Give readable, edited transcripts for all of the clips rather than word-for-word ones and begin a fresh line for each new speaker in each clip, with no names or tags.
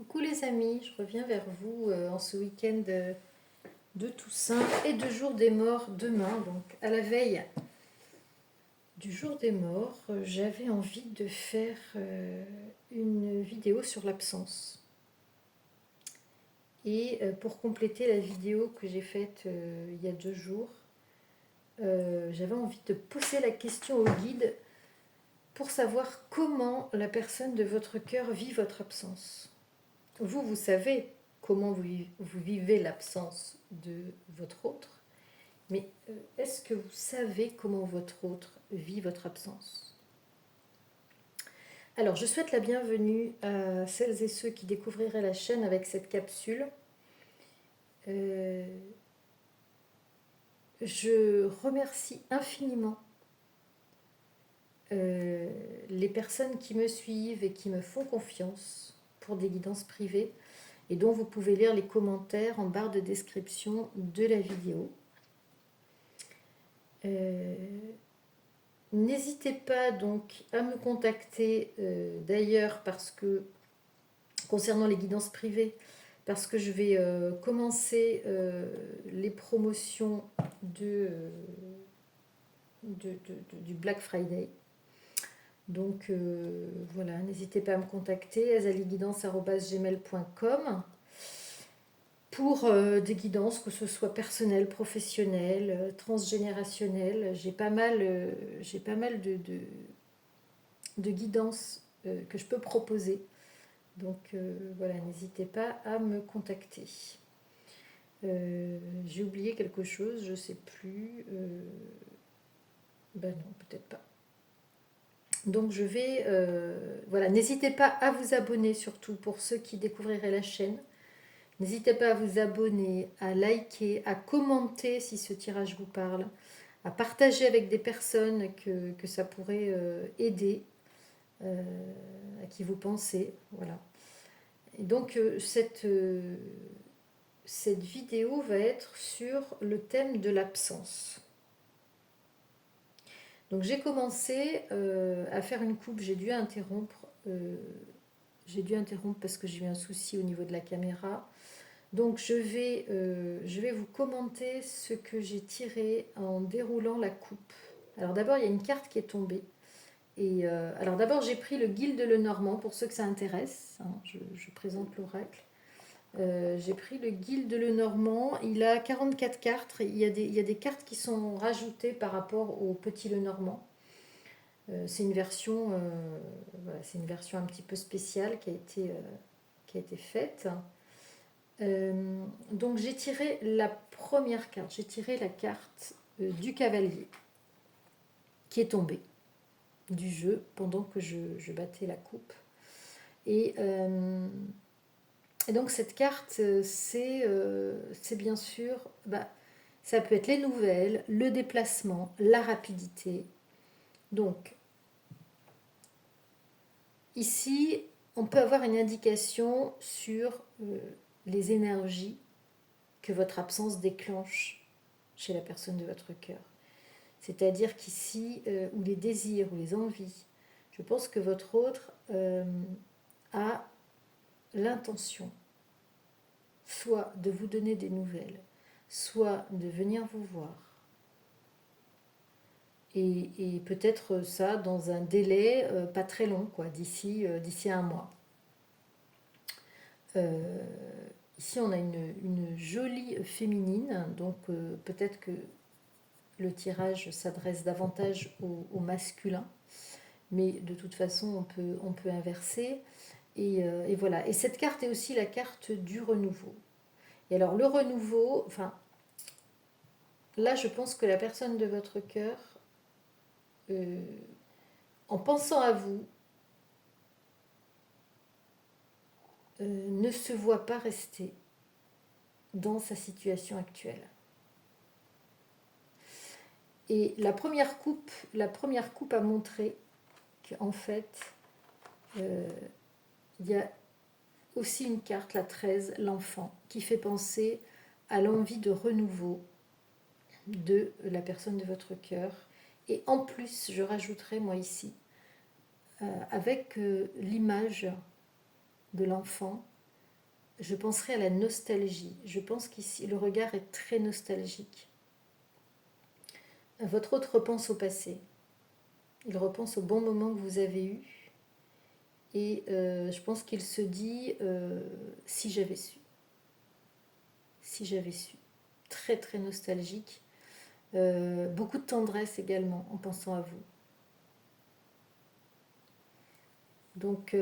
Coucou les amis, je reviens vers vous en ce week-end de Toussaint et de Jour des Morts demain. Donc à la veille du Jour des Morts, j'avais envie de faire une vidéo sur l'absence. Et pour compléter la vidéo que j'ai faite il y a 2 jours, j'avais envie de poser la question au guide pour savoir comment la personne de votre cœur vit votre absence. Vous savez comment vous vivez l'absence de votre autre, mais est-ce que vous savez comment votre autre vit votre absence? Alors, je souhaite la bienvenue à celles et ceux qui découvriraient la chaîne avec cette capsule. Je remercie infiniment les personnes qui me suivent et qui me font confiance pour des guidances privées et dont vous pouvez lire les commentaires en barre de description de la vidéo. N'hésitez pas donc à me contacter d'ailleurs parce que concernant les guidances privées, parce que je vais commencer les promotions du Black Friday. Donc voilà, n'hésitez pas à me contacter, azaliguidance@gmail.com pour des guidances, que ce soit personnelles, professionnelles, transgénérationnelles. J'ai pas mal de guidances que je peux proposer. Donc voilà, n'hésitez pas à me contacter. J'ai oublié quelque chose, je sais plus. Ben non, peut-être pas. Donc je vais... voilà, n'hésitez pas à vous abonner, surtout pour ceux qui découvriraient la chaîne. N'hésitez pas à vous abonner, à liker, à commenter si ce tirage vous parle, à partager avec des personnes que ça pourrait aider, à qui vous pensez. Voilà. Et donc cette vidéo va être sur le thème de l'absence. Donc j'ai commencé à faire une coupe, j'ai dû interrompre parce que j'ai eu un souci au niveau de la caméra. Donc je vais vous commenter ce que j'ai tiré en déroulant la coupe. Alors d'abord il y a une carte qui est tombée. Et alors d'abord j'ai pris le Guilde Lenormand pour ceux que ça intéresse. Hein, je présente l'oracle. J'ai pris le Guilde Lenormand. Il a 44 cartes. Il y a des cartes qui sont rajoutées par rapport au Petit Lenormand. C'est une version, voilà, c'est une version un petit peu spéciale qui a été faite. Donc j'ai tiré la première carte, j'ai tiré la carte du cavalier qui est tombée du jeu pendant que je battais la coupe. Et donc cette carte, c'est bien sûr, ça peut être les nouvelles, le déplacement, la rapidité. Donc ici, on peut avoir une indication sur les énergies que votre absence déclenche chez la personne de votre cœur. C'est-à-dire qu'ici, ou les désirs, ou les envies, je pense que votre autre a l'intention soit de vous donner des nouvelles, soit de venir vous voir. Et peut-être ça dans un délai pas très long, quoi, d'ici 1 mois. Ici, on a une jolie féminine, donc peut-être que le tirage s'adresse davantage au masculin, mais de toute façon, on peut inverser. Et voilà. Et cette carte est aussi la carte du renouveau. Et alors, le renouveau, enfin, là, je pense que la personne de votre cœur, en pensant à vous, ne se voit pas rester dans sa situation actuelle. Et la première coupe a montré qu'en fait, il y a aussi une carte, la 13, l'enfant, qui fait penser à l'envie de renouveau de la personne de votre cœur. Et en plus, je rajouterai moi ici, avec l'image de l'enfant, je penserai à la nostalgie. Je pense qu'ici, le regard est très nostalgique. Votre hôte repense au passé. Il repense au bon moment que vous avez eu. Et je pense qu'il se dit, si j'avais su. Si j'avais su. Très, très nostalgique. Beaucoup de tendresse également en pensant à vous. Donc,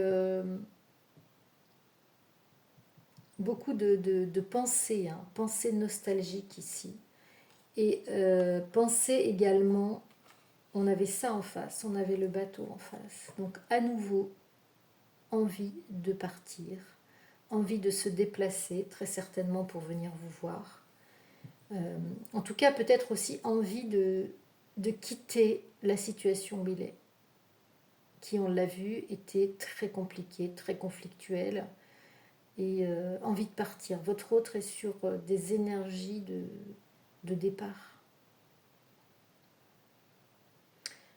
beaucoup de pensées, hein, pensées nostalgiques ici. Et pensées également, on avait ça en face, on avait le bateau en face. Donc, à nouveau, envie de partir, envie de se déplacer, très certainement pour venir vous voir. En tout cas, peut-être aussi envie de quitter la situation où il est, qui, on l'a vu, était très compliquée, très conflictuelle, et envie de partir. Votre autre est sur des énergies de départ.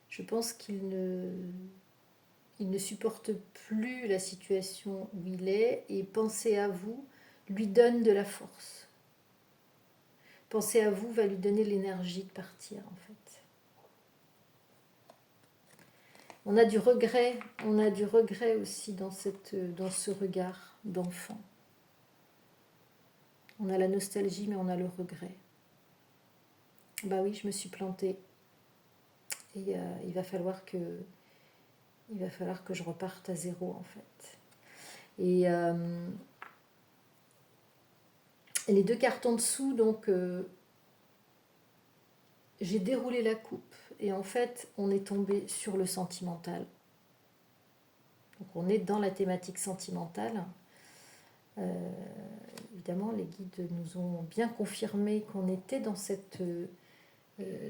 Je pense qu'il ne supporte plus la situation où il est, et penser à vous lui donne de la force. Penser à vous va lui donner l'énergie de partir, en fait. On a du regret aussi dans ce regard d'enfant. On a la nostalgie, mais on a le regret. Bah oui, je me suis plantée. Et il va falloir que je reparte à zéro, en fait. Et les deux cartes en dessous, donc j'ai déroulé la coupe. Et en fait, on est tombé sur le sentimental. Donc on est dans la thématique sentimentale. Évidemment, les guides nous ont bien confirmé qu'on était dans cette...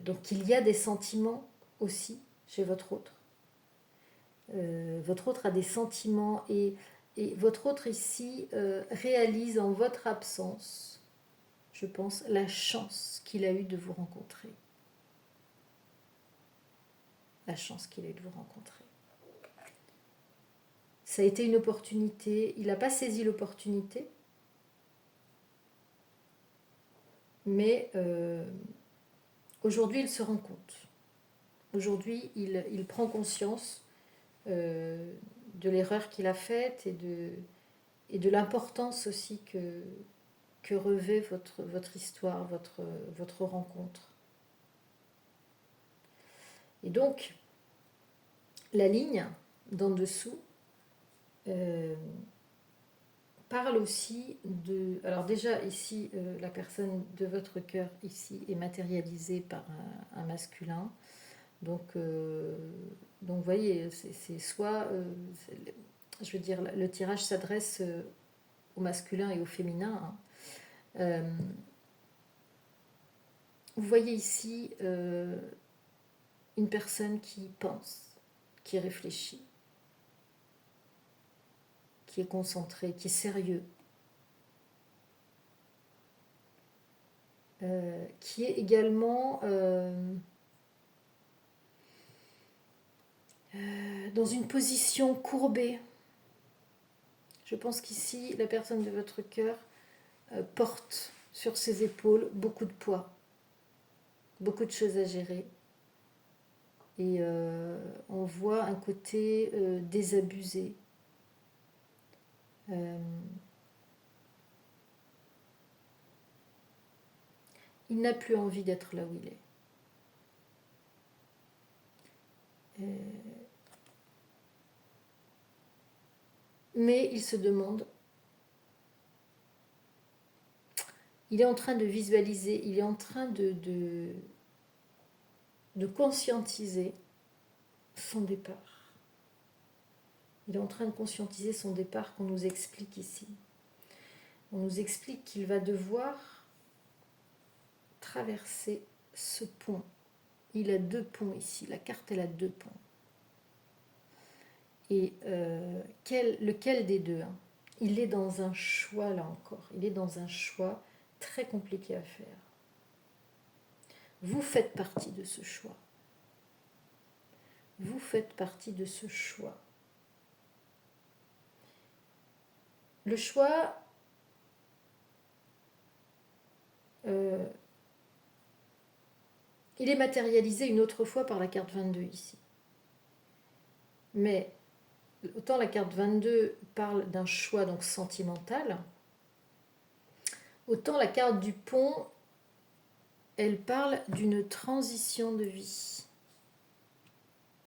donc il y a des sentiments aussi chez votre autre. Votre autre a des sentiments, et votre autre ici réalise en votre absence, je pense, la chance qu'il a eue de vous rencontrer. La chance qu'il a eue de vous rencontrer. Ça a été une opportunité. Il n'a pas saisi l'opportunité. Mais aujourd'hui, il se rend compte. Aujourd'hui, il prend conscience de l'erreur qu'il a faite, et de l'importance aussi que revêt votre histoire, votre rencontre. Et donc, la ligne d'en dessous parle aussi de... Alors déjà, ici, la personne de votre cœur, ici, est matérialisée par un masculin. Donc, vous voyez, c'est soit... je veux dire, le tirage s'adresse au masculin et au féminin. Hein. Vous voyez ici une personne qui pense, qui réfléchit, qui est concentré, qui est sérieux, qui est également dans une position courbée. Je pense qu'ici, la personne de votre cœur porte sur ses épaules beaucoup de poids, beaucoup de choses à gérer. Et on voit un côté désabusé. Il n'a plus envie d'être là où il est. Mais il se demande, il est en train de visualiser, il est en train de conscientiser son départ. Il est en train de conscientiser son départ qu'on nous explique ici. On nous explique qu'il va devoir traverser ce pont. Il a 2 ponts ici. La carte, elle a 2 ponts. Et lequel des deux, hein? Il est dans un choix, là encore. Il est dans un choix très compliqué à faire. Vous faites partie de ce choix. Vous faites partie de ce choix. Le choix, il est matérialisé une autre fois par la carte 22 ici. Mais autant la carte 22 parle d'un choix donc sentimental, autant la carte du pont, elle parle d'une transition de vie.